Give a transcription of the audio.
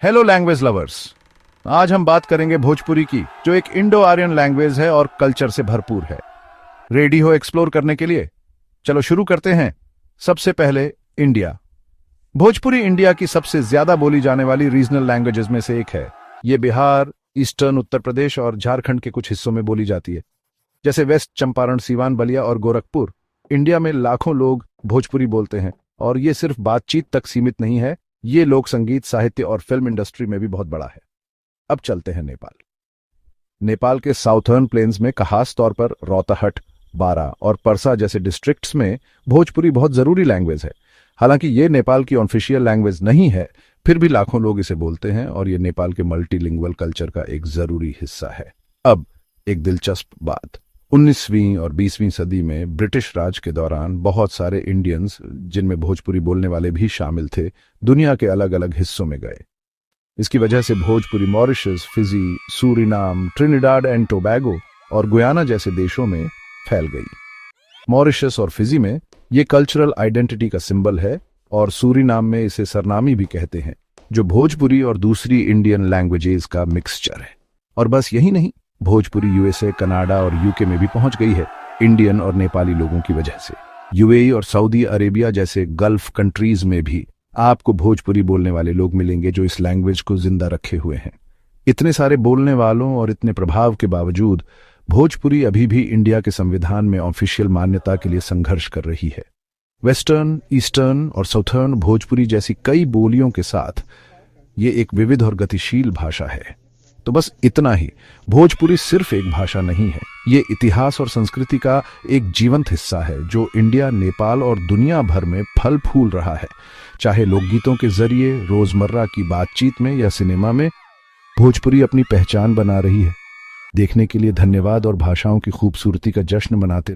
Hello language lovers. आज हम बात करेंगे भोजपुरी की, जो एक इंडो आर्यन लैंग्वेज है और कल्चर से भरपूर है। रेडी हो एक्सप्लोर करने के लिए? चलो शुरू करते हैं। सबसे पहले इंडिया। भोजपुरी इंडिया की सबसे ज्यादा बोली जाने वाली रीजनल लैंग्वेजेस में से एक है। ये बिहार, ईस्टर्न उत्तर प्रदेश और झारखंड के कुछ हिस्सों में बोली जाती है, जैसे वेस्ट चंपारण, सीवान, बलिया और गोरखपुर। इंडिया में लाखों लोग भोजपुरी बोलते हैं और ये सिर्फ बातचीत तक सीमित नहीं है, ये लोक संगीत, साहित्य और फिल्म इंडस्ट्री में भी बहुत बड़ा है। अब चलते हैं नेपाल। नेपाल के साउथर्न प्लेन्स में, खास तौर पर रौताहट, बारा और परसा जैसे डिस्ट्रिक्ट्स में भोजपुरी बहुत जरूरी लैंग्वेज है। हालांकि ये नेपाल की ऑफिशियल लैंग्वेज नहीं है, फिर भी लाखों लोग इसे बोलते हैं और ये नेपाल के मल्टीलिंगुअल कल्चर का एक जरूरी हिस्सा है। अब एक दिलचस्प बात, 19वीं और 20वीं सदी में ब्रिटिश राज के दौरान बहुत सारे इंडियंस, जिनमें भोजपुरी बोलने वाले भी शामिल थे, दुनिया के अलग अलग हिस्सों में गए। इसकी वजह से Bhojpuri Mauritius, Fiji, Suriname, Trinidad and Tobago और गुयाना जैसे देशों में फैल गई। मॉरिशस और फिजी में ये कल्चरल आइडेंटिटी का सिंबल है और सूरीनाम में इसे सरनामी भी कहते हैं, जो भोजपुरी और दूसरी इंडियन लैंग्वेजेस का मिक्सचर है। और बस यही नहीं, भोजपुरी यूएसए, कनाडा और यूके में भी पहुंच गई है, इंडियन और नेपाली लोगों की वजह से। यूएई और सऊदी अरेबिया जैसे गल्फ कंट्रीज में भी आपको भोजपुरी बोलने वाले लोग मिलेंगे जो इस लैंग्वेज को जिंदा रखे हुए हैं। इतने सारे बोलने वालों और इतने प्रभाव के बावजूद भोजपुरी अभी भी इंडिया के संविधान में ऑफिशियल मान्यता के लिए संघर्ष कर रही है। वेस्टर्न, ईस्टर्न और साउथर्न भोजपुरी जैसी कई बोलियों के साथ ये एक विविध और गतिशील भाषा है। तो बस इतना ही, भोजपुरी सिर्फ एक भाषा नहीं है, ये इतिहास और संस्कृति का एक जीवंत हिस्सा है जो इंडिया, नेपाल और दुनिया भर में फल फूल रहा है। चाहे लोकगीतों के जरिए, रोजमर्रा की बातचीत में या सिनेमा में, भोजपुरी अपनी पहचान बना रही है। देखने के लिए धन्यवाद और भाषाओं की खूबसूरती का जश्न मनाते